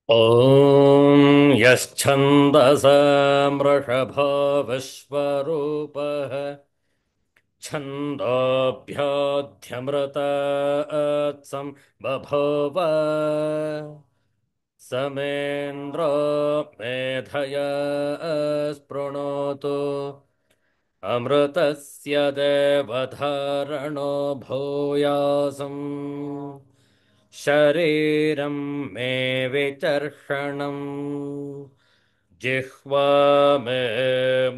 ॐ यश्छन्दसामृषभो विश्वरूपः छन्दोऽभ्योऽध्यमृतात्सं बभूव समेन्द्रो मेधया स्पृणोतु अमृतस्य देवधारणो भूयासम् शरीरं मे विचर्षणम् जिह्वा मे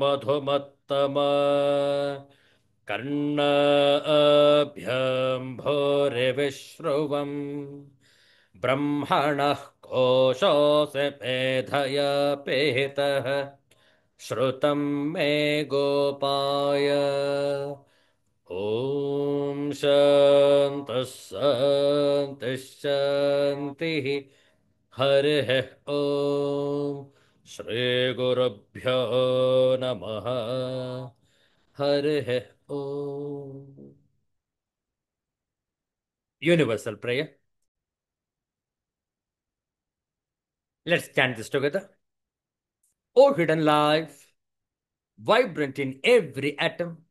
मधुमत्तमा कर्णाभ्याम्भोरिविश्रुवम् ब्रह्मणः कोशोऽसि मेधया पिहितः श्रुतं मे गोपाय ॐ शान्तः शान्तिः शान्तिः हरिः ॐ श्रीगुरुभ्यो नमः हरिः ॐ Universal prayer. Let's chant this together. O hidden life, vibrant in every atom.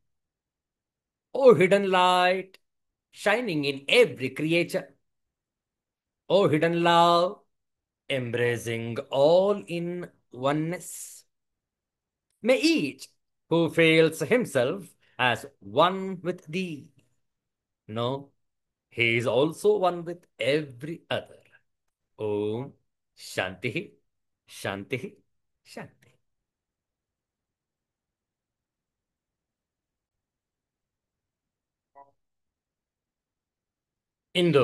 O hidden light, shining in every creature. O hidden love, embracing all in oneness. May each who feels himself as one with thee know he is also one with every other. Om Shanti Shanti Shanti. ಇಂದು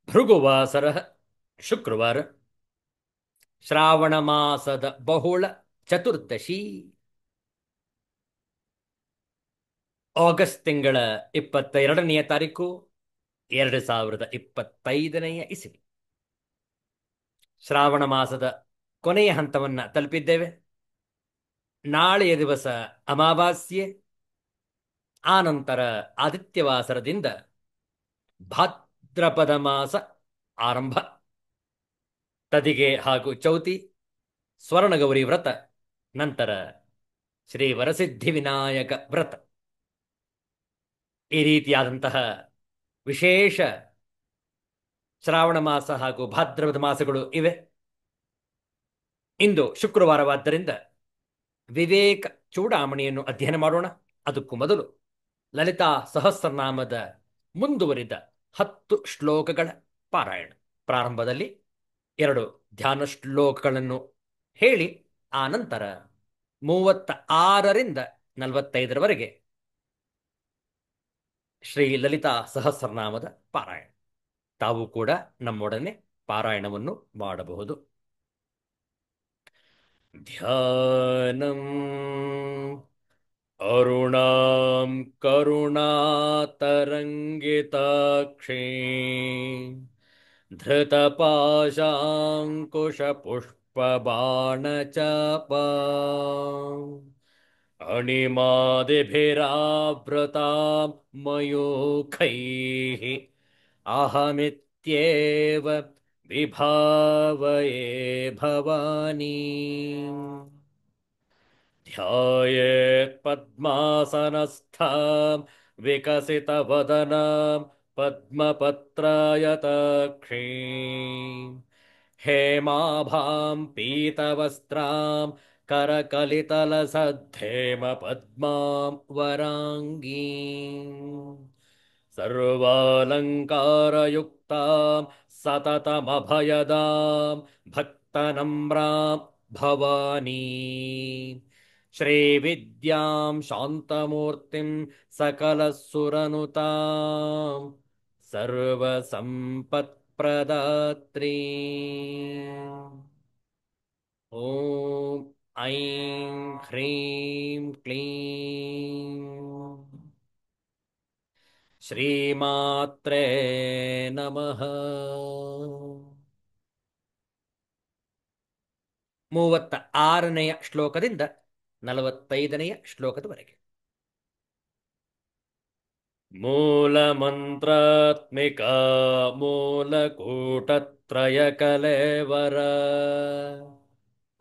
ಭೃಗುವಾಸರ ಶುಕ್ರವಾರ ಶ್ರಾವಣ ಮಾಸದ ಬಹುಳ ಚತುರ್ದಶಿ August ತಿಂಗಳ 22ನೇ ತಾರೀಕು 2025ನೇ ಇಸವಿ. ಶ್ರಾವಣ ಮಾಸದ ಕೊನೆಯ ಹಂತವನ್ನ ತಲುಪಿದ್ದೇವೆ. ನಾಳೆಯ ದಿವಸ ಅಮಾವಾಸ್ಯೆ, ಆನಂತರ ಆದಿತ್ಯವಾಸರದಿಂದ ಭಾದ್ರಪದ ಮಾಸ ಆರಂಭ. ತದಿಗೆ ಹಾಗೂ ಚೌತಿ, ಸ್ವರ್ಣಗೌರಿ ವ್ರತ, ನಂತರ ಶ್ರೀ ವರಸಿದ್ಧಿ ವಿನಾಯಕ ವ್ರತ. ಈ ರೀತಿಯಾದಂತಹ ವಿಶೇಷ ಶ್ರಾವಣ ಮಾಸ ಹಾಗೂ ಭಾದ್ರಪದ ಮಾಸಗಳು ಇವೆ. ಇಂದು ಶುಕ್ರವಾರವಾದ್ದರಿಂದ ವಿವೇಕ ಚೂಡಾಮಣಿಯನ್ನು ಅಧ್ಯಯನ ಮಾಡೋಣ. ಅದಕ್ಕೂ ಮೊದಲು ಲಲಿತಾ ಸಹಸ್ರನಾಮದ ಮುಂದುವರಿದ 10 ಶ್ಲೋಕಗಳ ಪಾರಾಯಣ. ಪ್ರಾರಂಭದಲ್ಲಿ 2 ಧ್ಯಾನ ಶ್ಲೋಕಗಳನ್ನು ಹೇಳಿ ಆ ನಂತರ 36ರಿಂದ 45ರವರೆಗೆ ಶ್ರೀ ಲಲಿತಾ ಸಹಸ್ರನಾಮದ ಪಾರಾಯಣ. ತಾವು ಕೂಡ ನಮ್ಮೊಡನೆ ಪಾರಾಯಣವನ್ನು ಮಾಡಬಹುದು. ಧ್ಯಾನಂ ಅರುಣಾಂ ಕರುಣಾತರಂಗಿತಾಕ್ಷಿ ಧೃತಪಾಶಾಂಕುಶಪುಷ್ಪಬಾಣಚಾಪಾ ಅಣಿಮಾದಿಭಿರಾವೃತಾಂ ಮಯೂಖೈಃ ಅಹಮಿತ್ಯೇವ ವಿಭಾವಯೇ ಭವಾನಿ. ಧ್ಯಾಯೇತ್ ಪದ್ಮಾಸನಸ್ಥಾಂ ವಿಕಸಿತವದನಾಂ ಪದ್ಮಪತ್ರಾಯತಾಕ್ಷೀಂ ಹೇಮಾಭಾಂ ಪೀತವಸ್ತ್ರಾಂ ಕರಕಲಿತಲಸದ್ಧೇಮ ಪದ್ಮಾಂ ವರಾಂಗೀಂ ಸರ್ವಾಲಂಕಾರಯುಕ್ತಾಂ ಸತತಮಭಯದಾಂ ಭಕ್ತನಮ್ರಾಂ ಭವಾನಿ ಶ್ರೀವಿದ್ಯಾಂ ಶಾಂತಮೂರ್ತಿಂ ಸಕಲಸುರನುತಾಂ ಸರ್ವಸಂಪತ್ಪ್ರದಾತ್ರೀ. ಓಂ ಐಂ ಹ್ರೀಂ ಕ್ಲೀಂ ಶ್ರೀಮಾತ್ರೇ ನಮಃ. 36ನೇ ಶ್ಲೋಕದಿಂದ 45ನೇ ಶ್ಲೋಕದವರೆಗೆ. ಮೂಲಮಂತ್ರಾತ್ಮಿಕಾ ಮೂಲಕೂಟತ್ರಯ कुलत्रयकलेवर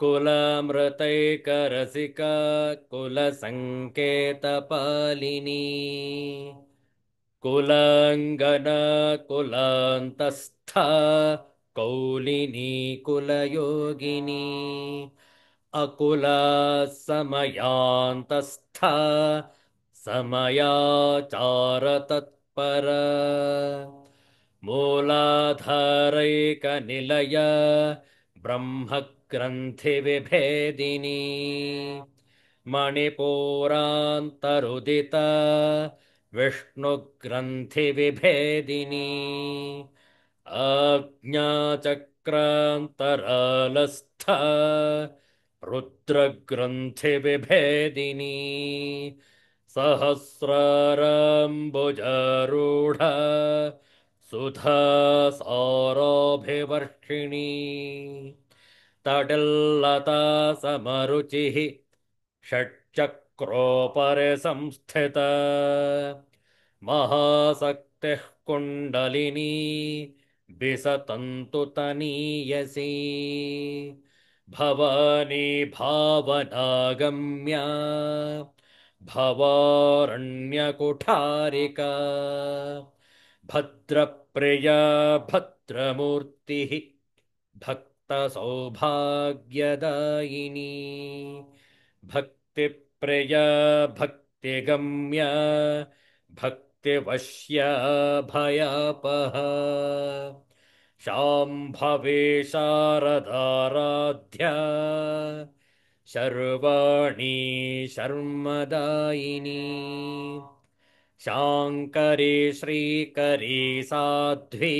कुलमृतैकरसिका कुलसङ्केतपालिनी कुलाङ्गन कुलान्तस्था कौलिनी कुलयोगिनी अकुला समयान्तस्था समयाचारतत्पर मूलाधारैकनिलय ब्रह्मग्रन्थिविभेदिनी मणिपुरान्तरुदिता विष्णुग्रन्थिविभेदिनी आज्ञाचक्रान्तरालस्था रुद्रग्रन्थिविभेदिनी सहस्राराम्बुजारूढा सुधा सौरभिवर्षिणी तटिल्लता समरुचिः षट्चक्रोपरि संस्थिता महाशक्तिः कुण्डलिनी विसतन्तु तनीयसी भवानी भावनागम्या भवारण्यकुठारिका भद्रप्रिया भद्रमूर्तिः भक्तसौभाग्यदायिनी भक्तिप्रिया भक्तिगम्या भक्तिवश्या भयापहा शाम्भवी शारदाराध्या शर्वाणी शर्मदायिनी शाङ्करी श्रीकरी साध्वी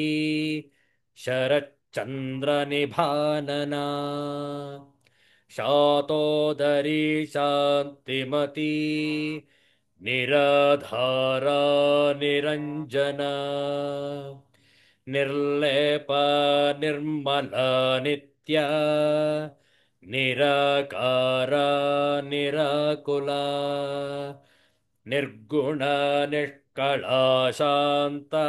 शरच्चन्द्रनिभानना शातोदरी शान्तिमती निराधारा निरञ्जना निर्लेपा निर्मला नित्या निराकारा निराकुला निर्गुणा निष्कळा शान्ता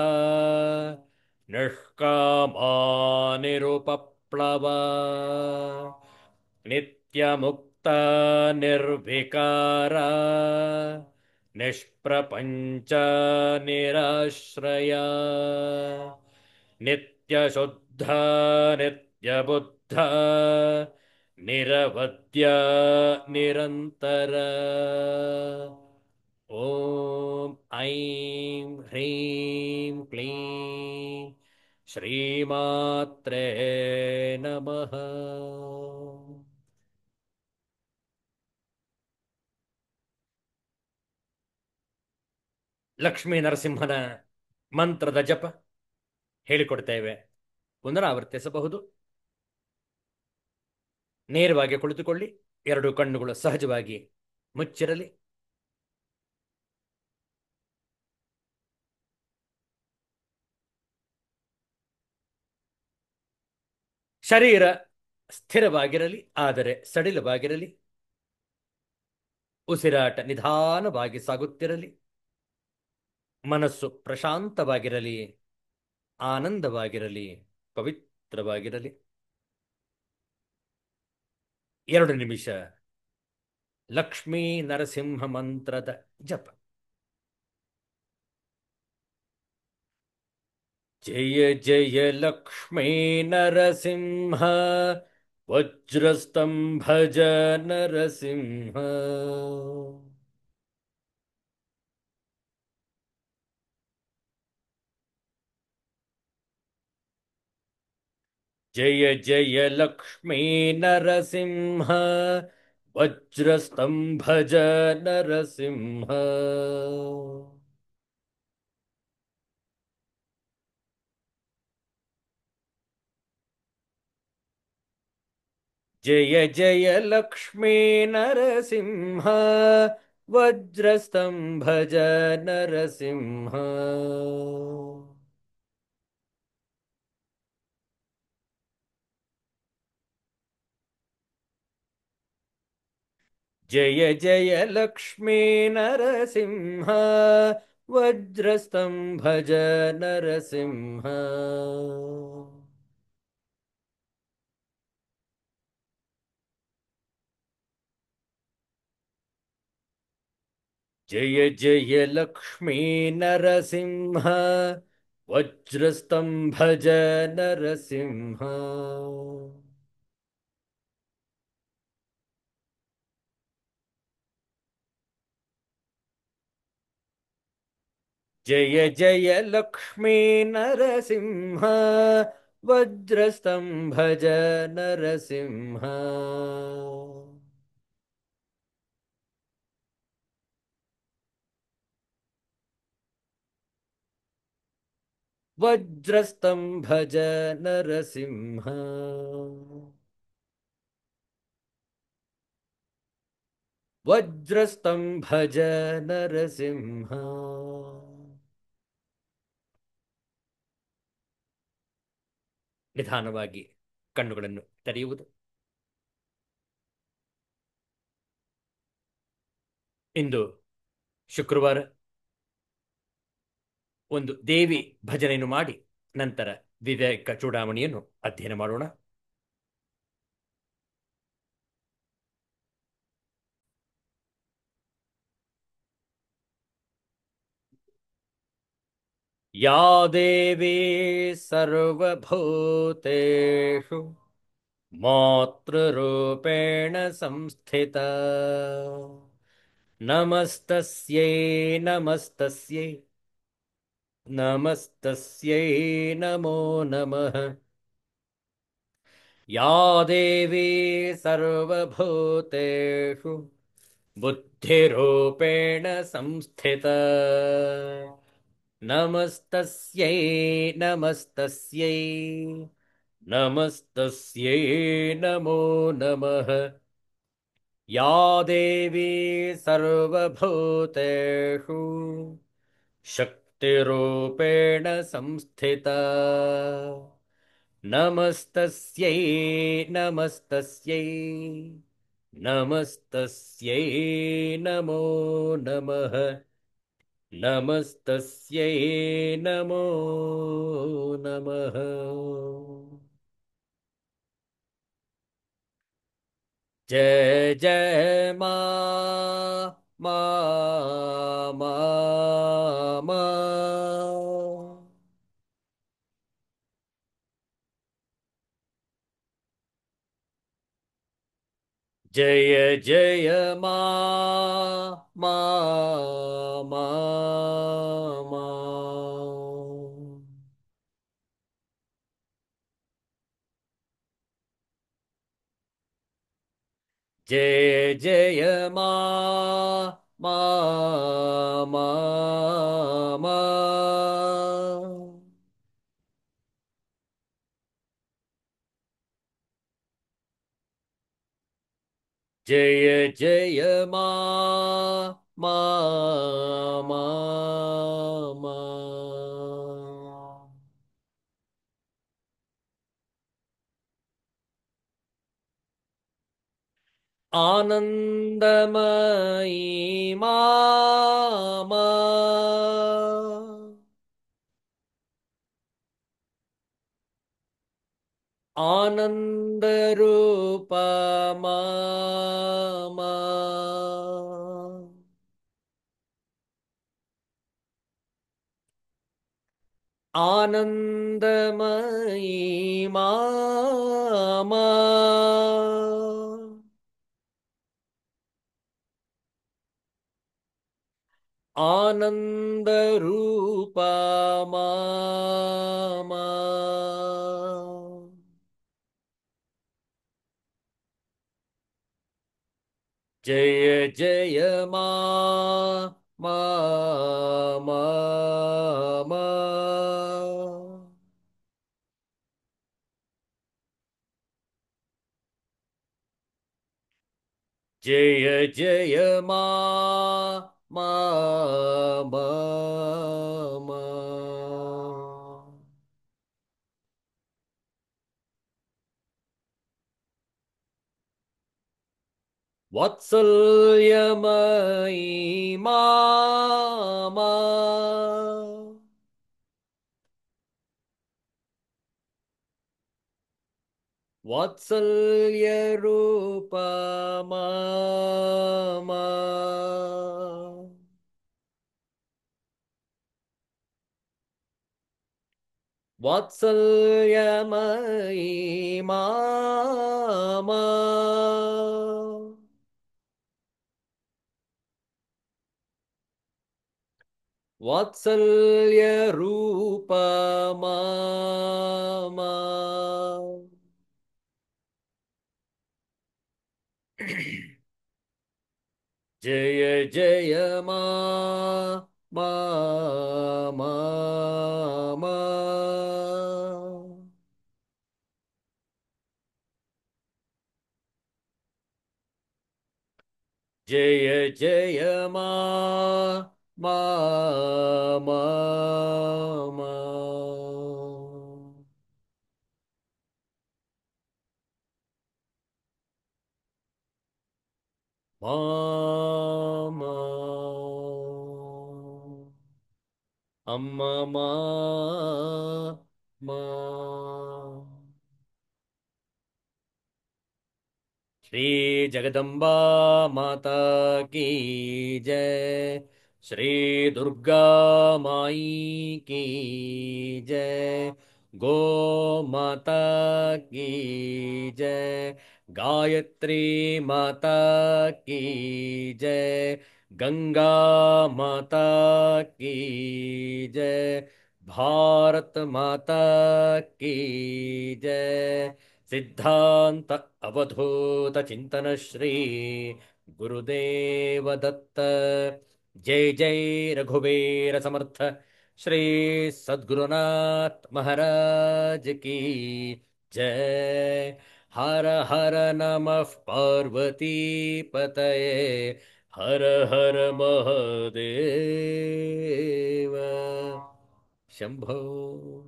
निष्कामा निरुपप्लवा नित्यमुक्ता निर्विकारा निष्प्रपञ्च निराश्रया नित्यशुद्धा नित्यबुद्धा निरवद्या निरन्तर ॐ ऐं ह्रीं क्लीं श्रीमात्रे नमः ಲಕ್ಷ್ಮೀ ನರಸಿಂಹನ ಮಂತ್ರದ ಜಪ ಹೇಳಿಕೊಡ್ತೇವೆ. ಪುನರಾವರ್ತಿಸಬಹುದು. ನೇರವಾಗಿ ಕುಳಿತುಕೊಳ್ಳಿ. ಎರಡು ಕಣ್ಣುಗಳು ಸಹಜವಾಗಿ ಮುಚ್ಚಿರಲಿ. ಶರೀರ ಸ್ಥಿರವಾಗಿರಲಿ, ಆದರೆ ಸಡಿಲವಾಗಿರಲಿ. ಉಸಿರಾಟ ನಿಧಾನವಾಗಿ ಸಾಗುತ್ತಿರಲಿ. ಮನಸ್ಸು ಪ್ರಶಾಂತವಾಗಿರಲಿ, ಆನಂದವಾಗಿರಲಿ, ಪವಿತ್ರವಾಗಿರಲಿ. 2 ನಿಮಿಷ ಲಕ್ಷ್ಮೀ ನರಸಿಂಹ ಮಂತ್ರದ ಜಪ. ಜಯ ಜಯ ಲಕ್ಷ್ಮೀ ನರಸಿಂಹ ವಜ್ರಸ್ತಂಭಜ ನರಸಿಂಹ. ಜಯ ಜಯ ಲಕ್ಷ್ಮೀ ನರಸಿಂಹ ವಜ್ರಸ್ತಂಭಜ ನರಸಿಂಹ. ಜಯ ಜಯ ಲಕ್ಷ್ಮೀ ನರಸಿಂಹ ವಜ್ರಸ್ತಂಭಜ ನರಸಿಂಹ. ಜಯ ಜಯ ಲಕ್ಷ್ಮೀ ನರಸಿಂಹ ವಜ್ರಸ್ತಂಭಜ ನರಸಿಂಹ. जय जय लक्ष्मी नरसिंह वज्रस्तंभ नरसिंह जय जय लक्ष्मी नरसिंह वज्रस्तंभ नरसिंह वज्रस्तंभ नरसिंह वज्रस्तंभ नरसिंह ನಿಧಾನವಾಗಿ ಕಣ್ಣುಗಳನ್ನು ತೆರೆಯುವುದು. ಇಂದು ಶುಕ್ರವಾರ. ಒಂದು ದೇವಿ ಭಜನೆಯನ್ನು ಮಾಡಿ ನಂತರ ವಿವೇಕ ಚೂಡಾಮಣಿಯನ್ನು ಅಧ್ಯಯನ ಮಾಡೋಣ. ಯಾ ದೇವಿ ಸರ್ವಭೂತೇಷು ಮಾತೃರೂಪೇಣ ಸಂಸ್ಥಿತ ನಮಸ್ತಸ್ಯೈ ನಮಸ್ತಸ್ಯೈ ನಮಸ್ತಸ್ಯೈ ನಮೋ ನಮಃ. या देवी सर्वभूतेषु बुद्धिरूपेण संस्थिता नमस्तस्यै नमस्तस्यै नमस्तस्यै नमो नमः. या देवी सर्वभूतेषु शक्तिरूपेण संस्थिता नमस्तस्यै नमस्तस्यै नमस्तस्यै नमो नमः. नमस्तस्यै नमो नमः. जय जय मा मा मा मा. जय जय मा मा मा मा. जय जय मा मा मा मा. जय जय मा मा मा मा. आनन्दमयी मा मा. आनन्दरूपा मा मा. आनन्दमयी मा मा. आनन्दरूपा मा मा. जय जय मा मा मा मा. जय जय मा मा मा मा. वात्सल्यमयी मा मा. वात्सल्यरूपा मा मा. ವಾತ್ಸಲ್ಯಮಯಿ ಮಾಮ ವಾತ್ಸಲ್ಯ ರೂಪ ಮಾಮ ಜಯ ಜಯ ಮಾ ಮಾ ಮಾ ಮಾ. ಜಯ ಜಯ ಮಾ ಮಾ ಮಾ ಮಾ. ಮಾ ಮಾ. ಅಮ್ಮ ಮಾ ಮಾ. श्री जगदम्बा माता की जय. श्री दुर्गा माई की जय. गो माता की जय. गायत्री माता की जय. गंगा माता की जय. भारत माता की जय. सिद्धांत अवधूत चिंतन श्री गुरुदेव दत्त. जय जय रघुवीर समर्थ श्री सद्गुरुनाथ महाराज की जय. हर हर नमः पार्वती पतये. हर हर महादेव शंभो.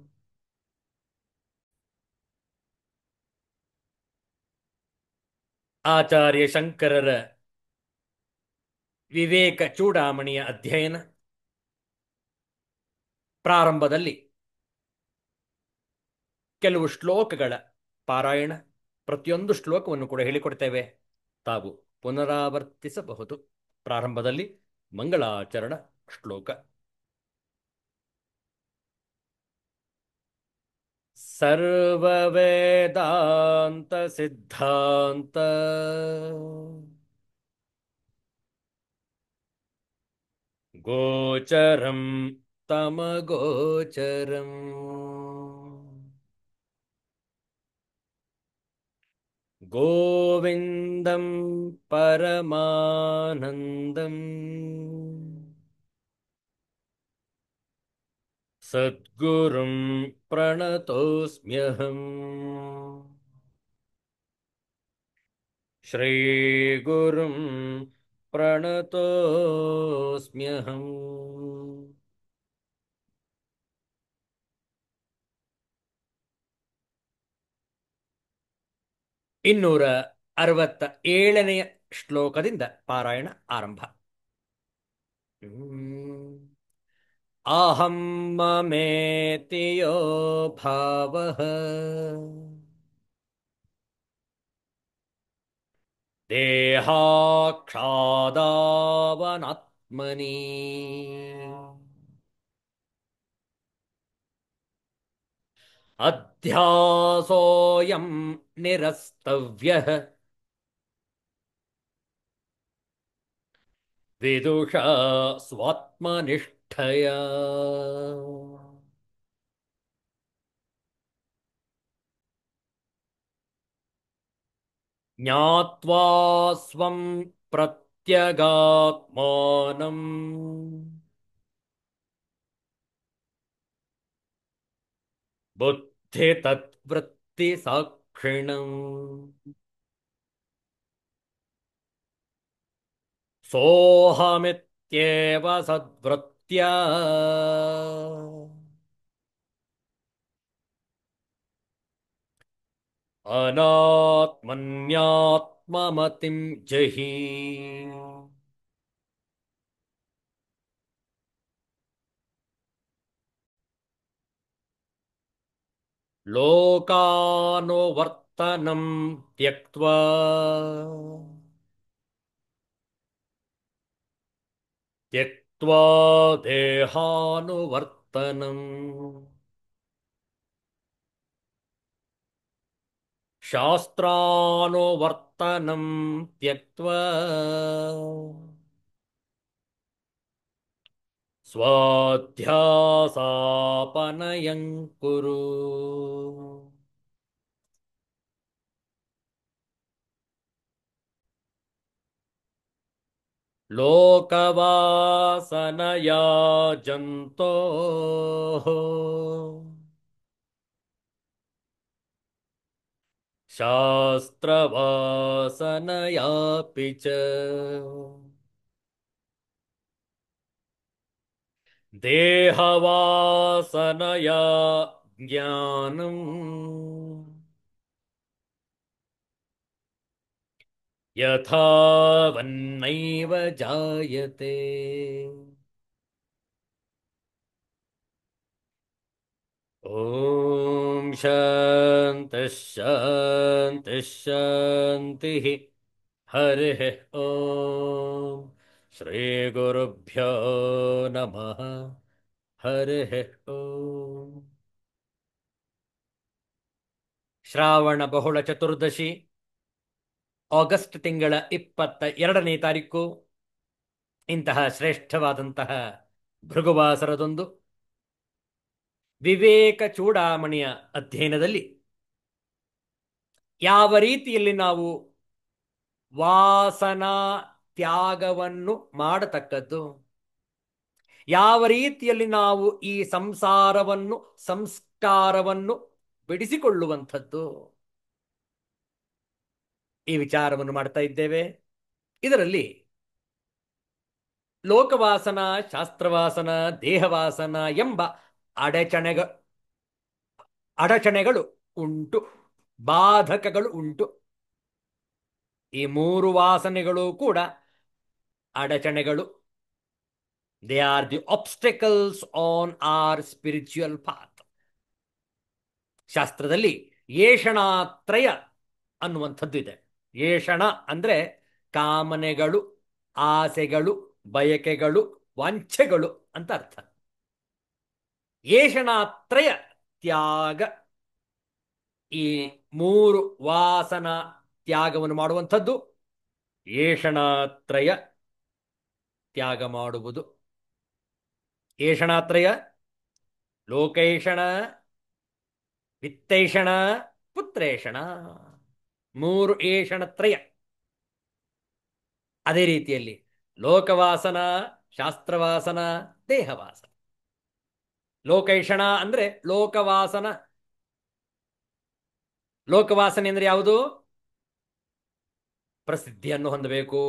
ಆಚಾರ್ಯ ಶಂಕರರ ವಿವೇಕ ಚೂಡಾಮಣಿಯ ಅಧ್ಯಯನ ಪ್ರಾರಂಭದಲ್ಲಿ ಕೆಲವು ಶ್ಲೋಕಗಳ ಪಾರಾಯಣ, ಪ್ರತಿಯೊಂದು ಶ್ಲೋಕವನ್ನು ಕೂಡ ಹೇಳಿಕೊಡ್ತೇವೆ, ತಾವು ಪುನರಾವರ್ತಿಸಬಹುದು. ಪ್ರಾರಂಭದಲ್ಲಿ ಮಂಗಳಾಚರಣ ಶ್ಲೋಕ. ಸರ್ವವೇದಾಂತ ಸಿದ್ಧಾಂತ ಗೋಚರಂ ತಮಗೋಚರಂ ಗೋವಿಂದಂ ಪರಮಾನಂದಂ ಸದ್ಗುರುಂ ಪ್ರಣತೋಸ್ಮ್ಯಹಂ. ಶ್ರೀಗುರುಂ ಪ್ರಣತೋಸ್ಮ್ಯಹಂ. ಇನ್ನೂರ 67ನೆಯ ಶ್ಲೋಕದಿಂದ ಪಾರಾಯಣ ಆರಂಭ. ಅಹಂ ಮಮೇತಿ ಯೋ ಭಾವಃ ದೇಹಾಕ್ಷಾದಾವನಾತ್ಮನಿ ಅಧ್ಯಾಸೋಯಂ ನಿರಸ್ತವ್ಯಃ ವಿದುಷಾ ಸ್ವಾತ್ಮನಿಷ್ಠಯಾ. ಜ್ಞಾತ್ವಾ ಸ್ವಂ ಪ್ರತ್ಯಗಾತ್ಮಾನಂ ಬುದ್ಧಿ ತತ್ವೃತ್ತಿ ಸಾಕ್ಷಿಣಂ. ಸೋಹಮಿತ್ಯೇವ ಸದ್ವೃತ್ತ್ಯಾ ಅನಾತ್ಮನ್ಯಾತ್ಮಮತಿಂ ಜಹಿ. ಲೋಕಾನುವರ್ತನಂ ತ್ಯಕ್ತ್ವಾ ತ್ಯಕ್ತ್ವಾ ದೇಹಾನುವರ್ತನಂ ಶಾಸ್ತ್ರಾನುವರ್ತನಂ ತ್ಯಕ್ತ್ವಾ ಸ್ವಾಧ್ಯಾಸಾಪನಯಂ ಕುರು. ಲೋಕವಾಸನಯಾ ಜಂತೋ ಶಾಸ್ತ್ರವಾಸನಯಾಪಿ ಚ ದೇಹವಾಸನಯಾ ಜ್ಞಾನಂ ಯಥಾವನ್ನೈವ ಜಾಯತೆ. ಓಂ ಶಾಂತಿ ಶಾಂತಿ ಶಾಂತಿ. ಹರಿ ಓಂ. ಶ್ರೀ ಗುರುಭ್ಯೋ ನಮಃ. ಹರಿ ಓಂ. ಶ್ರಾವಣ ಬಹುಳ ಚತುರ್ದಶಿ, ಆಗಸ್ಟ್ ತಿಂಗಳ 22ನೇ ತಾರೀಕು. ಇಂತಹ ಶ್ರೇಷ್ಠವಾದಂತಹ ಭೃಗುವಾಸರದೊಂದು ವಿವೇಕ ಚೂಡಾಮಣಿಯ ಅಧ್ಯಯನದಲ್ಲಿ ಯಾವ ರೀತಿಯಲ್ಲಿ ನಾವು ವಾಸನಾ ತ್ಯಾಗವನ್ನು ಮಾಡತಕ್ಕದ್ದು, ಯಾವ ರೀತಿಯಲ್ಲಿ ನಾವು ಈ ಸಂಸಾರವನ್ನು ಸಂಸ್ಕಾರವನ್ನು ಬಿಡಿಸಿಕೊಳ್ಳುವಂಥದ್ದು, ಈ ವಿಚಾರವನ್ನು ಮಾಡ್ತಾ ಇದ್ದೇವೆ. ಇದರಲ್ಲಿ ಲೋಕವಾಸನ, ಶಾಸ್ತ್ರವಾಸನ, ದೇಹವಾಸನ ಎಂಬ ಅಡಚಣೆಗ ಅಡಚಣೆಗಳು ಉಂಟು, ಬಾಧಕಗಳು ಉಂಟು. ಈ ಮೂರು ವಾಸನೆಗಳು ಕೂಡ ಅಡಚಣೆಗಳು. They are the obstacles on our spiritual path. ಶಾಸ್ತ್ರದಲ್ಲಿ ಏಷಣಾತ್ರಯ ಅನ್ನುವಂಥದ್ದು ಇದೆ. ಏಷಣ ಅಂದ್ರೆ ಕಾಮನೆಗಳು, ಆಸೆಗಳು, ಬಯಕೆಗಳು, ವಾಂಛೆಗಳು ಅಂತ ಅರ್ಥ. ಏಷಣಾತ್ರಯ ತ್ಯಾಗ, ಈ ಮೂರು ವಾಸನ ತ್ಯಾಗವನ್ನು ಮಾಡುವಂಥದ್ದು ಏಷಣಾತ್ರಯ ತ್ಯಾಗ ಮಾಡುವುದು. ಏಷಣಾತ್ರಯ ಲೋಕೈಷಣ, ವಿತ್ತೈಷಣ, ಪುತ್ರೇಷಣ, ಮೂರು ಏಷಣತ್ರಯ. ಅದೇ ರೀತಿಯಲ್ಲಿ ಲೋಕವಾಸನ, ಶಾಸ್ತ್ರವಾಸನ, ದೇಹವಾಸನ. ಲೋಕೈಷಣ ಅಂದ್ರೆ ಲೋಕವಾಸನ. ಲೋಕವಾಸನೆ ಅಂದ್ರೆ ಯಾವುದು? ಪ್ರಸಿದ್ಧಿಯನ್ನು ಹೊಂದಬೇಕು,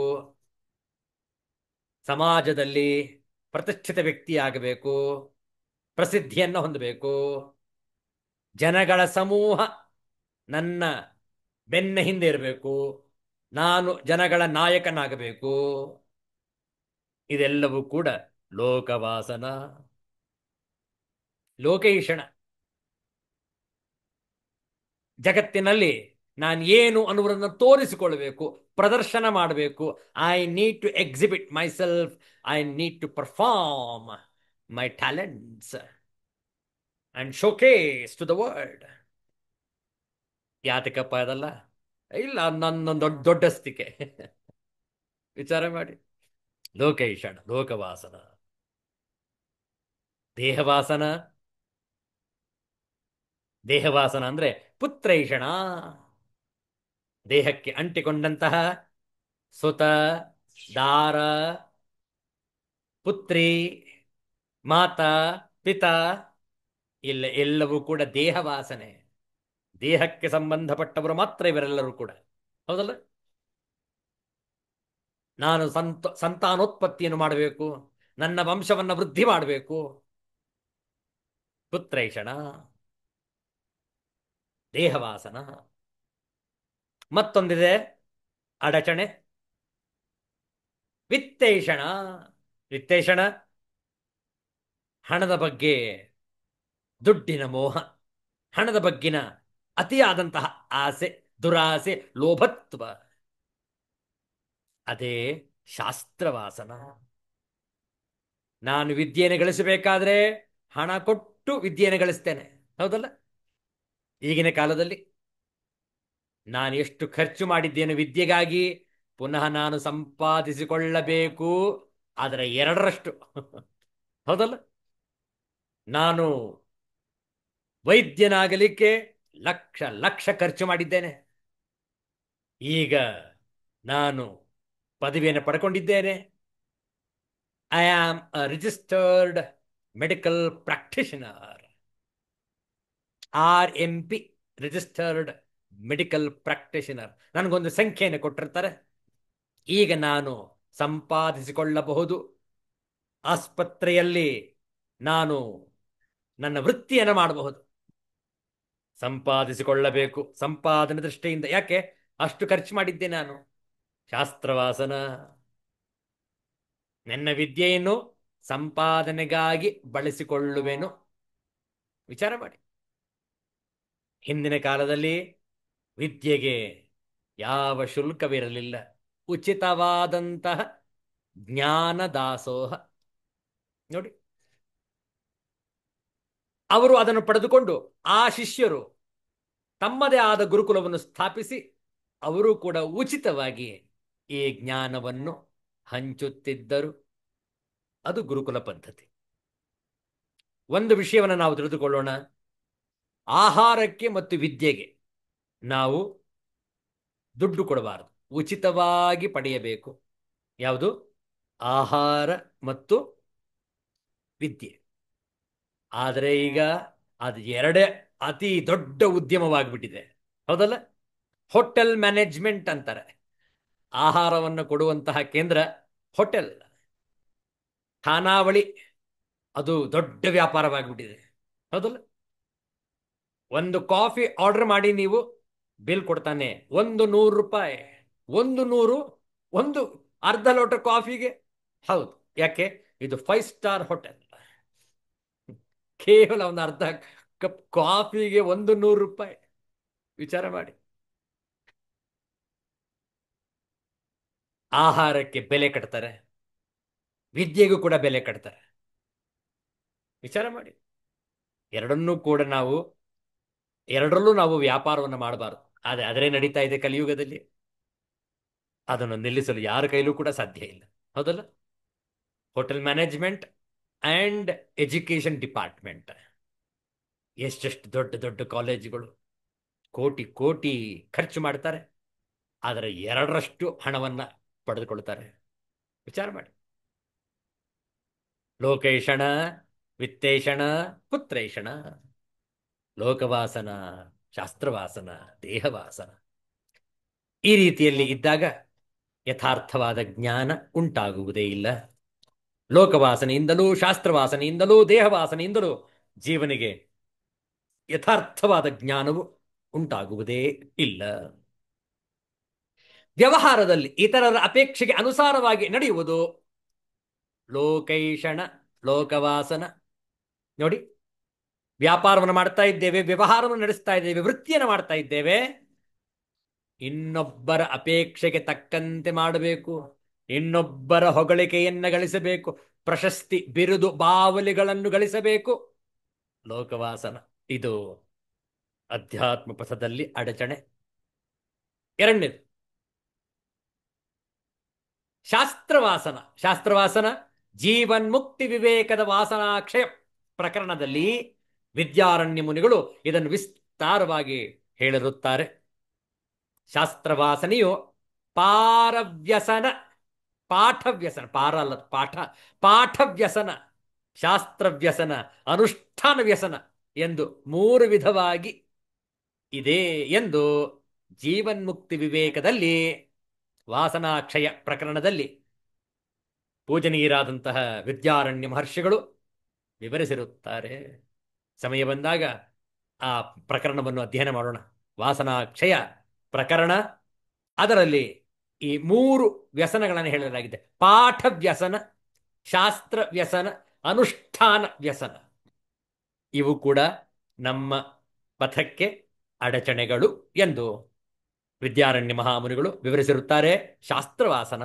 ಸಮಾಜದಲ್ಲಿ ಪ್ರತಿಷ್ಠಿತ ವ್ಯಕ್ತಿಯಾಗಬೇಕು, ಪ್ರಸಿದ್ಧಿಯನ್ನು ಹೊಂದಬೇಕು, ಜನಗಳ ಸಮೂಹ ನನ್ನ ಬೆನ್ನ ಹಿಂದೆ ಇರಬೇಕು, ನಾನು ಜನಗಳ ನಾಯಕನಾಗಬೇಕು. ಇದೆಲ್ಲವೂ ಕೂಡ ಲೋಕವಾಸನ. ಲೋಕೈಷಣ ಜಗತ್ತಿನಲ್ಲಿ ನಾನು ಏನು ಅನ್ನುವುದನ್ನು ತೋರಿಸಿಕೊಳ್ಳಬೇಕು, ಪ್ರದರ್ಶನ ಮಾಡಬೇಕು. I need to exhibit myself, I need to perform my talents and showcase to the world. ಯಾತಕಪ್ಪ ಅದಲ್ಲ? ಇಲ್ಲ, ನನ್ನೊಂದು ದೊಡ್ಡಸ್ತಿಕೆ. ವಿಚಾರ ಮಾಡಿ. ಲೋಕೈಷಣ, ಲೋಕವಾಸನ. ದೇಹವಾಸನ, ದೇಹವಾಸನ ಅಂದ್ರೆ ಪುತ್ರೈಷಣ. ದೇಹಕ್ಕೆ ಅಂಟಿಕೊಂಡಂತಹ ಸುತ, ದಾರ, ಪುತ್ರಿ, ಮಾತಾ, ಪಿತಾ, ಎಲ್ಲವೂ ಕೂಡ ದೇಹವಾಸನೆ. ದೇಹಕ್ಕೆ ಸಂಬಂಧಪಟ್ಟವರು ಮಾತ್ರ ಇವರೆಲ್ಲರೂ ಕೂಡ. ಹೌದಲ್ಲ? ನಾನು ಸಂತಾನೋತ್ಪತ್ತಿಯನ್ನು ಮಾಡಬೇಕು, ನನ್ನ ವಂಶವನ್ನು ವೃದ್ಧಿ ಮಾಡಬೇಕು. ಪುತ್ರೈಷಣ, ದೇಹವಾಸನ. ಮತ್ತೊಂದಿದೆ ಅಡಚಣೆ, ವಿತ್ತೈಷಣ. ವಿತ್ತೈಷಣ ಹಣದ ಬಗ್ಗೆ ದುಡ್ಡಿನ ಮೋಹ, ಹಣದ ಬಗ್ಗಿನ ಅತಿಯಾದಂತಹ ಆಸೆ, ದುರಾಸೆ, ಲೋಭತ್ವ. ಅದೇ ಶಾಸ್ತ್ರವಾಸನ. ನಾನು ವಿದ್ಯೆಯನ್ನು ಗಳಿಸಬೇಕಾದ್ರೆ ಹಣ ಕೊಟ್ಟು ವಿದ್ಯೆಯನ್ನು ಗಳಿಸ್ತೇನೆ. ಹೌದಲ್ಲ? ಈಗಿನ ಕಾಲದಲ್ಲಿ ನಾನು ಎಷ್ಟು ಖರ್ಚು ಮಾಡಿದ್ದೇನೆ ವಿದ್ಯೆಗಾಗಿ, ಪುನಃ ನಾನು ಸಂಪಾದಿಸಿಕೊಳ್ಳಬೇಕು ಅದರ ಎರಡರಷ್ಟು. ಹೌದಲ್ಲ? ನಾನು ವೈದ್ಯನಾಗಲಿಕ್ಕೆ ಲಕ್ಷ ಲಕ್ಷ ಖರ್ಚು ಮಾಡಿದ್ದೇನೆ. ಈಗ ನಾನು ಪದವಿಯನ್ನು ಪಡ್ಕೊಂಡಿದ್ದೇನೆ. I am a registered medical practitioner, RMP, registered medical practitioner. ನನಗೊಂದು ಸಂಖ್ಯೆಯನ್ನು ಕೊಟ್ಟಿರ್ತಾರೆ. ಈಗ ನಾನು ಸಂಪಾದಿಸಿಕೊಳ್ಳಬಹುದು. ಆಸ್ಪತ್ರೆಯಲ್ಲಿ ನಾನು ನನ್ನ ವೃತ್ತಿಯನ್ನು ಮಾಡಬಹುದು. ಸಂಪಾದಿಸಿಕೊಳ್ಳಬೇಕು, ಸಂಪಾದನೆ ದೃಷ್ಟಿಯಿಂದ. ಯಾಕೆ ಅಷ್ಟು ಖರ್ಚು ಮಾಡಿದ್ದೆ ನಾನು? ಶಾಸ್ತ್ರವಾಸನ. ನನ್ನ ವಿದ್ಯೆಯನ್ನು ಸಂಪಾದನೆಗಾಗಿ ಬಳಸಿಕೊಳ್ಳುವೆನು. ವಿಚಾರ ಮಾಡಿ. ಹಿಂದಿನ ಕಾಲದಲ್ಲಿ ವಿದ್ಯೆಗೆ ಯಾವ ಶುಲ್ಕವಿರಲಿಲ್ಲ. ಉಚಿತವಾದಂತಹ ಜ್ಞಾನ ದಾಸೋಹ. ನೋಡಿ, ಅವರು ಅದನ್ನು ಪಡೆದುಕೊಂಡು ಆ ಶಿಷ್ಯರು ತಮ್ಮದೇ ಆದ ಗುರುಕುಲವನ್ನು ಸ್ಥಾಪಿಸಿ ಅವರು ಕೂಡ ಉಚಿತವಾಗಿ ಈ ಜ್ಞಾನವನ್ನು ಹಂಚುತ್ತಿದ್ದರು. ಅದು ಗುರುಕುಲ ಪದ್ಧತಿ. ಒಂದು ವಿಷಯವನ್ನು ನಾವು ತಿಳಿದುಕೊಳ್ಳೋಣ. ಆಹಾರಕ್ಕೆ ಮತ್ತು ವಿದ್ಯೆಗೆ ನಾವು ದುಡ್ಡು ಕೊಡಬಾರದು, ಉಚಿತವಾಗಿ ಪಡೆಯಬೇಕು. ಯಾವುದು? ಆಹಾರ ಮತ್ತು ವಿದ್ಯೆ. ಆದರೆ ಈಗ ಅದು ಎರಡೇ ಅತಿ ದೊಡ್ಡ ಉದ್ಯಮವಾಗಿಬಿಟ್ಟಿದೆ. ಹೌದಲ್ಲ? ಹೋಟೆಲ್ ಮ್ಯಾನೇಜ್ಮೆಂಟ್ ಅಂತಾರೆ. ಆಹಾರವನ್ನು ಕೊಡುವಂತಹ ಕೇಂದ್ರ ಹೋಟೆಲ್, ಖಾನಾವಳಿ, ಅದು ದೊಡ್ಡ ವ್ಯಾಪಾರವಾಗಿಬಿಟ್ಟಿದೆ. ಹೌದಲ್ಲ? ಒಂದು ಕಾಫಿ ಆರ್ಡರ್ ಮಾಡಿ ನೀವು, ಬಿಲ್ ಕೊಡ್ತಾನೆ ₹100. 100, ಒಂದು ಅರ್ಧ ಲೋಟ ಕಾಫಿಗೆ. ಹೌದು. ಯಾಕೆ? ಇದು 5 ಸ್ಟಾರ್ ಹೋಟೆಲ್. ಕೇವಲ ಒಂದು ಅರ್ಧ ಕಪ್ ಕಾಫಿಗೆ ₹100. ವಿಚಾರ ಮಾಡಿ. ಆಹಾರಕ್ಕೆ ಬೆಲೆ ಕಟ್ತಾರೆ, ವಿದ್ಯೆಗೂ ಕೂಡ ಬೆಲೆ ಕಟ್ತಾರೆ. ವಿಚಾರ ಮಾಡಿ. ಎರಡನ್ನೂ ಕೂಡ ನಾವು, ಎರಡರಲ್ಲೂ ನಾವು ವ್ಯಾಪಾರವನ್ನು ಮಾಡಬಾರದು. ಆದರೆ ಅದರೇ ನಡೀತಾ ಇದೆ ಕಲಿಯುಗದಲ್ಲಿ. ಅದನ್ನು ನಿಲ್ಲಿಸಲು ಯಾರ ಕೈಲೂ ಕೂಡ ಸಾಧ್ಯ ಇಲ್ಲ. ಹೌದಲ್ಲ? Hotel management and education department, ಎಷ್ಟೆಷ್ಟು ದೊಡ್ಡ ದೊಡ್ಡ ಕಾಲೇಜುಗಳು ಕೋಟಿ ಕೋಟಿ ಖರ್ಚು ಮಾಡ್ತಾರೆ, ಅದರ ಎರಡರಷ್ಟು ಹಣವನ್ನು ಪಡೆದುಕೊಳ್ತಾರೆ. ವಿಚಾರ ಮಾಡಿ. ಲೋಕೇಶಣ ವಿತ್ತೇಷಣ ಪುತ್ರೇಷಣ. ಲೋಕವಾಸನ, ಶಾಸ್ತ್ರವಾಸನ, ದೇಹವಾಸನ. ಈ ರೀತಿಯಲ್ಲಿ ಇದ್ದಾಗ ಯಥಾರ್ಥವಾದ ಜ್ಞಾನ ಉಂಟಾಗುವುದೇ ಇಲ್ಲ. ಲೋಕವಾಸನೆಯಿಂದಲೂ, ಶಾಸ್ತ್ರವಾಸನೆಯಿಂದಲೂ, ದೇಹವಾಸನೆಯಿಂದಲೂ ಜೀವನಿಗೆ ಯಥಾರ್ಥವಾದ ಜ್ಞಾನವು ಉಂಟಾಗುವುದೇ ಇಲ್ಲ. ವ್ಯವಹಾರದಲ್ಲಿ ಇತರರ ಅಪೇಕ್ಷೆಗೆ ಅನುಸಾರವಾಗಿ ನಡೆಯುವುದು ಲೋಕೈಷಣ, ಲೋಕವಾಸನ. ನೋಡಿ, ವ್ಯಾಪಾರವನ್ನು ಮಾಡ್ತಾ ಇದ್ದೇವೆ, ವ್ಯವಹಾರವನ್ನು ನಡೆಸ್ತಾ ಇದ್ದೇವೆ, ವೃತ್ತಿಯನ್ನು ಮಾಡ್ತಾ ಇದ್ದೇವೆ. ಇನ್ನೊಬ್ಬರ ಅಪೇಕ್ಷೆಗೆ ತಕ್ಕಂತೆ ಮಾಡಬೇಕು, ಇನ್ನೊಬ್ಬರ ಹೊಗಳಿಕೆಯನ್ನು ಗಳಿಸಬೇಕು, ಪ್ರಶಸ್ತಿ, ಬಿರುದು, ಬಾವಲಿಗಳನ್ನು ಗಳಿಸಬೇಕು. ಲೋಕವಾಸನ. ಇದು ಅಧ್ಯಾತ್ಮ ಪಥದಲ್ಲಿ ಅಡಚಣೆ. ಎರಡನೇದು ಶಾಸ್ತ್ರವಾಸನ. ಶಾಸ್ತ್ರವಾಸನ ಜೀವನ್ಮುಕ್ತಿ ವಿವೇಕದ ವಾಸನಾಕ್ಷಯ ಪ್ರಕರಣದಲ್ಲಿ ವಿದ್ಯಾರಣ್ಯ ಮುನಿಗಳು ಇದನ್ನು ವಿಸ್ತಾರವಾಗಿ ಹೇಳಿರುತ್ತಾರೆ. ಶಾಸ್ತ್ರವಾಸನೆಯು ಪಾರವ್ಯಸನ, ಪಾಠವ್ಯಸನ, ಪಾರ ಅಲ್ಲ, ಪಾಠ, ಪಾಠವ್ಯಸನ, ಶಾಸ್ತ್ರವ್ಯಸನ, ಅನುಷ್ಠಾನ ವ್ಯಸನ ಎಂದು 3 ವಿಧವಾಗಿ ಇದೆ ಎಂದು ಜೀವನ್ಮುಕ್ತಿ ವಿವೇಕದಲ್ಲಿ, ವಾಸನಾಕ್ಷಯ ಪ್ರಕರಣದಲ್ಲಿ ಪೂಜನೀಯರಾದಂತಹ ವಿದ್ಯಾರಣ್ಯ ಮಹರ್ಷಿಗಳು ವಿವರಿಸಿರುತ್ತಾರೆ. ಸಮಯ ಬಂದಾಗ ಆ ಪ್ರಕರಣವನ್ನು ಅಧ್ಯಯನ ಮಾಡೋಣ. ವಾಸನಾಕ್ಷಯ ಪ್ರಕರಣ, ಅದರಲ್ಲಿ ಈ 3 ವ್ಯಸನಗಳನ್ನು ಹೇಳಲಾಗಿದೆ. ಪಾಠ ವ್ಯಸನ, ಶಾಸ್ತ್ರ ವ್ಯಸನ, ಅನುಷ್ಠಾನ ವ್ಯಸನ. ಇವು ಕೂಡ ನಮ್ಮ ಪಥಕ್ಕೆ ಅಡಚಣೆಗಳು ಎಂದು ವಿದ್ಯಾರಣ್ಯ ಮಹಾಮುನಿಗಳು ವಿವರಿಸಿರುತ್ತಾರೆ. ಶಾಸ್ತ್ರವಾಸನ,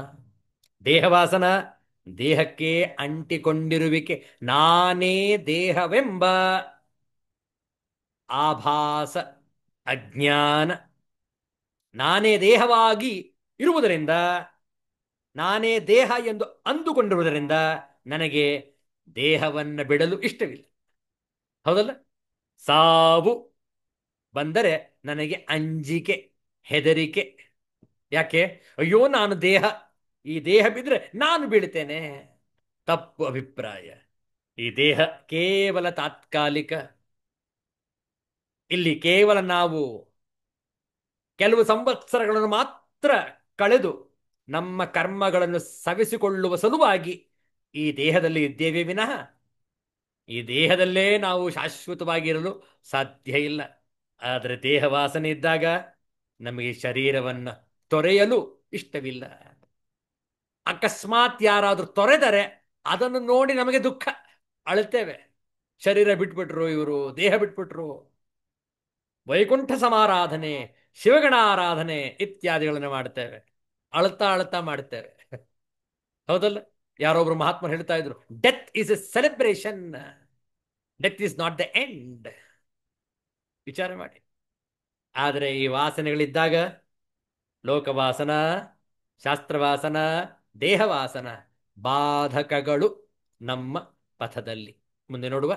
ದೇಹವಾಸನ, ದೇಹಕ್ಕೆ ಅಂಟಿಕೊಂಡಿರುವಿಕೆ, ನಾನೇ ದೇಹವೆಂಬ ಆಭಾಸ, ಅಜ್ಞಾನ, ನಾನೇ ದೇಹವಾಗಿ ಇರುವುದರಿಂದ, ನಾನೇ ದೇಹ ಎಂದು ಅಂದುಕೊಂಡಿರುವುದರಿಂದ ನನಗೆ ದೇಹವನ್ನು ಬಿಡಲು ಇಷ್ಟವಿಲ್ಲ. ಹೌದಲ್ಲ? ಸಾವು ಬಂದರೆ ನನಗೆ ಅಂಜಿಕೆ, ಹೆದರಿಕೆ. ಯಾಕೆ? ಅಯ್ಯೋ, ನಾನು ದೇಹ, ಈ ದೇಹ ಬಿದ್ದರೆ ನಾನು ಬೀಳ್ತೇನೆ. ತಪ್ಪು ಅಭಿಪ್ರಾಯ. ಈ ದೇಹ ಕೇವಲ ತಾತ್ಕಾಲಿಕ. ಇಲ್ಲಿ ಕೇವಲ ನಾವು ಕೆಲವು ಸಂವತ್ಸರಗಳನ್ನು ಮಾತ್ರ ಕಳೆದು ನಮ್ಮ ಕರ್ಮಗಳನ್ನು ಸವಿಸಿಕೊಳ್ಳುವ ಸಲುವಾಗಿ ಈ ದೇಹದಲ್ಲಿ ಇದ್ದೇವೆ ವಿನಃ ಈ ದೇಹದಲ್ಲೇ ನಾವು ಶಾಶ್ವತವಾಗಿರಲು ಸಾಧ್ಯ ಇಲ್ಲ. ಆದರೆ ದೇಹ ವಾಸನೆ ಇದ್ದಾಗ ನಮಗೆ ಶರೀರವನ್ನು ತೊರೆಯಲು ಇಷ್ಟವಿಲ್ಲ. ಅಕಸ್ಮಾತ್ ಯಾರಾದರೂ ತೊರೆದರೆ ಅದನ್ನು ನೋಡಿ ನಮಗೆ ದುಃಖ, ಅಳುತ್ತೇವೆ. ಶರೀರ ಬಿಟ್ಬಿಟ್ರು, ಇವರು ದೇಹ ಬಿಟ್ಬಿಟ್ರು. ವೈಕುಂಠ ಸಮಾರಾಧನೆ, ಶಿವಗಣ ಆರಾಧನೆ ಇತ್ಯಾದಿಗಳನ್ನು ಮಾಡ್ತೇವೆ. ಅಳ್ತಾ ಅಳ್ತಾ ಮಾಡ್ತೇವೆ. ಹೌದಲ್ಲ? ಯಾರೊಬ್ರು ಮಹಾತ್ಮರು ಹೇಳ್ತಾ ಇದ್ರು, death is A celebration, death is not the end. ವಿಚಾರ ಮಾಡಿ. ಆದರೆ ಈ ವಾಸನೆಗಳಿದ್ದಾಗ ಲೋಕವಾಸನ, ಶಾಸ್ತ್ರವಾಸನ, ದೇಹವಾಸನ ಬಾಧಕಗಳು ನಮ್ಮ ಪಥದಲ್ಲಿ. ಮುಂದೆ ನೋಡುವ.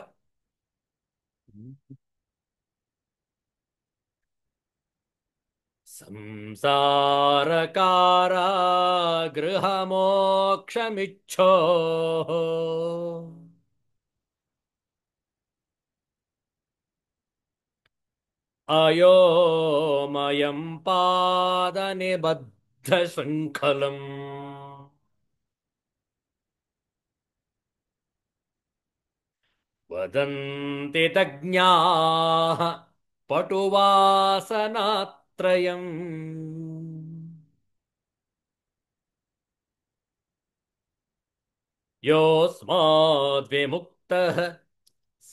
ಸಂಸಾರಕಾರ ಗೃಹ ಮೋಕ್ಷಮಿಚ್ಛೋ ಅಯೋಮಯಂ ಪಾದ ನಿಬದ್ಧ ಶೃಂಖಲಂ ವದಂತಿ ತಜ್ಞಾಃ ಪಟುವಾಸನಾತ್ರಯಂ. ಯೋಸ್ಮಾದ್ವಿಮುಕ್ತಃ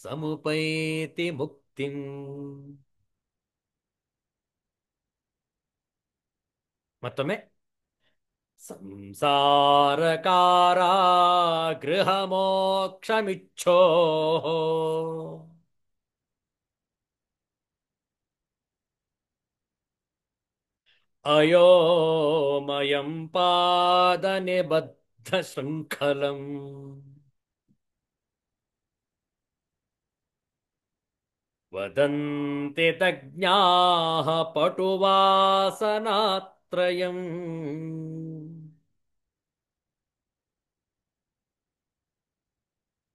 ಸಮುಪೈತಿ ಮುಕ್ತಿಂ. ಮತ್ತೊಮ್ಮೆ. ಸಂಸಾರಕಾರ ಗೃಹ ಮೋಕ್ಷಮಿಚ್ಛೋ ಅಯೋಮಯಂ ಪಾದ ನಿಬದ್ಧ ಶೃಂಖಲಂ. ವದಂತಿ ತಜ್ಞಾಃ ಪಟುವಾಸನಾತ್ರಯಂ.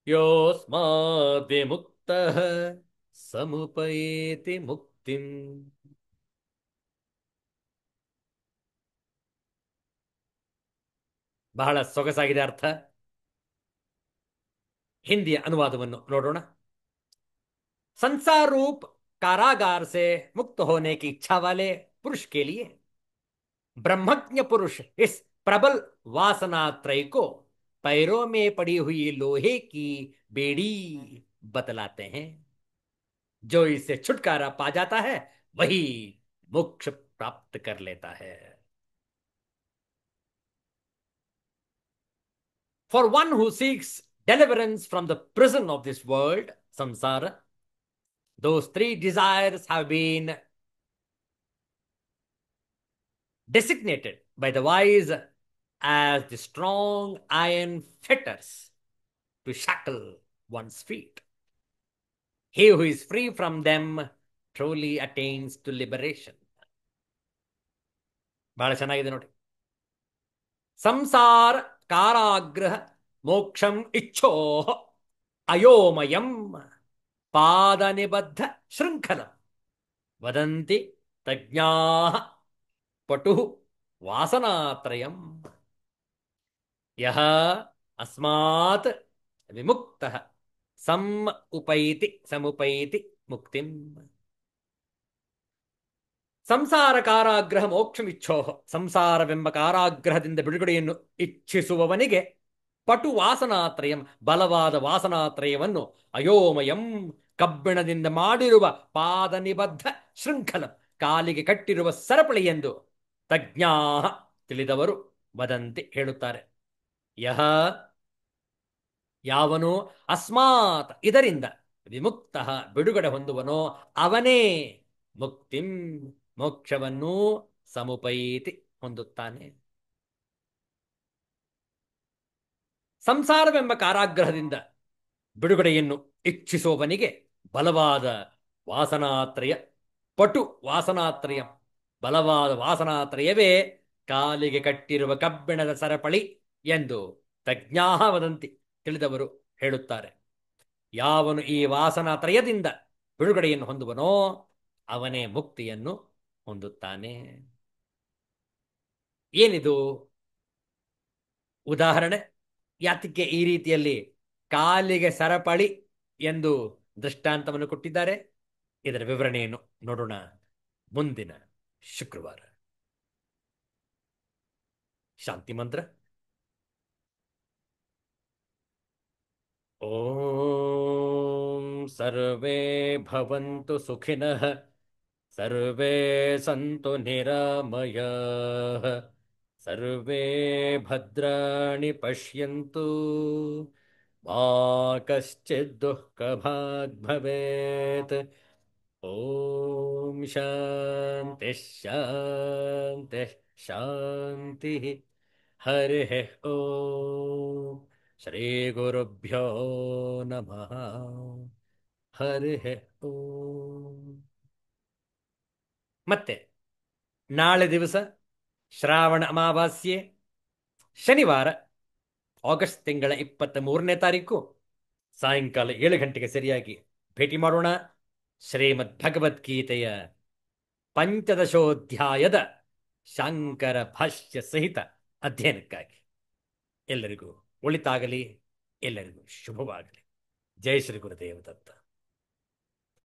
ಯೋಸ್ಮಾದ್ ವಿಮುಕ್ತಃ ಸಮುಪೈತಿ ಮುಕ್ತಿಂ. ಬಹಳ ಸೊಗಸಾಗಿದೆ ಅರ್ಥ. ಹಿಂದಿಯ ಅನುವಾದವನ್ನು ನೋಡೋಣ. संसार रूप कारागार से मुक्त होने की इच्छा वाले पुरुष के लिए ब्रह्मज्ञ पुरुष इस प्रबल वासना त्रय को पैरों में पड़ी हुई लोहे की बेड़ी बतलाते हैं. जो इससे छुटकारा पा जाता है वही मोक्ष प्राप्त कर लेता है. For one who seeks deliverance from the prison of this world, samsara, those three desires have been designated by the wise as the strong iron fetters to shackle one's feet. He who is free from them truly attains to liberation. ಬಹಳ ಚೆನ್ನಾಗಿದೆ ನೋಡಿ. ಸಂಸಾರ ಕಾರಾಗ್ರಹ ಮೋಕ್ಷಂ ಇಚ್ಛೋ ಅಯೋಮಯಂ ಪಾದ ನಿಬದ್ಧ ಶೃಂಖಲ ವದಂತಿ ತಜ್ಞಾ ಪಟು ವಾಸನಾತ್ರಯಂ. ಯಹ ಅಸ್ಮಾತ್ ವಿಮುಕ್ತಃ ಸಮುಪೈತಿ ಮುಕ್ತಿಂ. ಸಂಸಾರ ಕಾರಾಗ್ರಹ ಮೋಕ್ಷಮಿಚ್ಛೋ, ಸಂಸಾರವೆಂಬ ಕಾರಾಗ್ರಹದಿಂದ ಬಿಡುಗಡೆಯನ್ನು ಇಚ್ಛಿಸುವವನಿಗೆ ಪಟು ವಾಸನಾತ್ರಯಂ, ಬಲವಾದ ವಾಸನಾತ್ರಯವನ್ನು, ಅಯೋಮಯಂ, ಕಬ್ಬಿಣದಿಂದ ಮಾಡಿರುವ ಪಾದ ನಿಬದ್ಧ ಶೃಂಖಲ, ಕಾಲಿಗೆ ಕಟ್ಟಿರುವ ಸರಪಳಿ ಎಂದು ತಜ್ಞಾ, ತಿಳಿದವರು, ವದಂತಿ, ಹೇಳುತ್ತಾರೆ. ಯಹ, ಯಾವನು ಅಸ್ಮಾತ್, ಇದರಿಂದ ವಿಮುಕ್ತ, ಬಿಡುಗಡೆ ಹೊಂದುವನೋ ಅವನೇ ಮುಕ್ತಿಂ, ಮೋಕ್ಷವನ್ನು, ಸಮುಪೈತಿ ಹೊಂದುತ್ತಾನೆ. ಸಂಸಾರವೆಂಬ ಕಾರಾಗೃಹದಿಂದ ಬಿಡುಗಡೆಯನ್ನು ಇಚ್ಛಿಸುವವನಿಗೆ ಬಲವಾದ ವಾಸನಾತ್ರಯ, ಪಟು ವಾಸನಾತ್ರಯ, ಬಲವಾದ ವಾಸನಾತ್ರಯವೇ ಕಾಲಿಗೆ ಕಟ್ಟಿರುವ ಕಬ್ಬಿಣದ ಸರಪಳಿ ಎಂದು ತಜ್ಞಾಹ ವದಂತಿ, ತಿಳಿದವರು ಹೇಳುತ್ತಾರೆ. ಯಾವನು ಈ ವಾಸನಾತ್ರಯದಿಂದ ಬಿಡುಗಡೆಯನ್ನು ಹೊಂದುವನೋ ಅವನೇ ಮುಕ್ತಿಯನ್ನು ಹೊಂದುತ್ತಾನೆ. ಏನಿದು ಉದಾಹರಣೆ? ಯಾತಕ್ಕೆ ಈ ರೀತಿಯಲ್ಲಿ ಕಾಲಿಗೆ ಸರಪಳಿ ಎಂದು ದೃಷ್ಟಾಂತವನ್ನು ಕೊಟ್ಟಿದ್ದಾರೆ? ಇದರ ವಿವರಣೆಯನ್ನು ನೋಡೋಣ ಮುಂದಿನ ಶುಕ್ರವಾರ. ಶಾಂತಿ ಮಂತ್ರ. ಓಂ ಸರ್ವೇ ಭವಂತು ಸುಖಿನಃ, ಸರ್ವೇ ಸಂತು ನಿರಾಮಯಾಃ, ಸರ್ವೇ ಭದ್ರಾಣಿ ಪಶ್ಯಂತು, ಮಾ ಕಶ್ಚಿತ್ ದುಃಖಭಾಗ್ ಭವೇತ್. ಓಂ ಶಾಂತಿ ಶಾಂತಿ ಶಾಂತಿ. ಹರಿ ಓಂ. ಶ್ರೀ ಗುರುಭ್ಯೋ ನಮಃ. ಹರಿ ಓಂ. ಮತ್ತೆ ನಾಳೆ ದಿವಸ ಶ್ರಾವಣ ಅಮಾವಾಸ್ಯೆ ಶನಿವಾರ, ಆಗಸ್ಟ್ ತಿಂಗಳ 23ನೇ ತಾರೀಕು ಸಾಯಂಕಾಲ 7 ಗಂಟೆಗೆ ಸರಿಯಾಗಿ ಭೇಟಿ ಮಾಡೋಣ. ಶ್ರೀಮದ್ ಭಗವದ್ಗೀತೆಯ ಪಂಚದಶೋಧ್ಯಾಯದ ಶಾಂಕರ ಭಾಷ್ಯ ಸಹಿತ ಅಧ್ಯಯನಕ್ಕಾಗಿ. ಎಲ್ಲರಿಗೂ ಒಳಿತಾಗಲಿ, ಎಲ್ಲರಿಗೂ ಶುಭವಾಗಲಿ. ಜೈ ಶ್ರೀ ಗುರುದೇವ ದತ್ತ.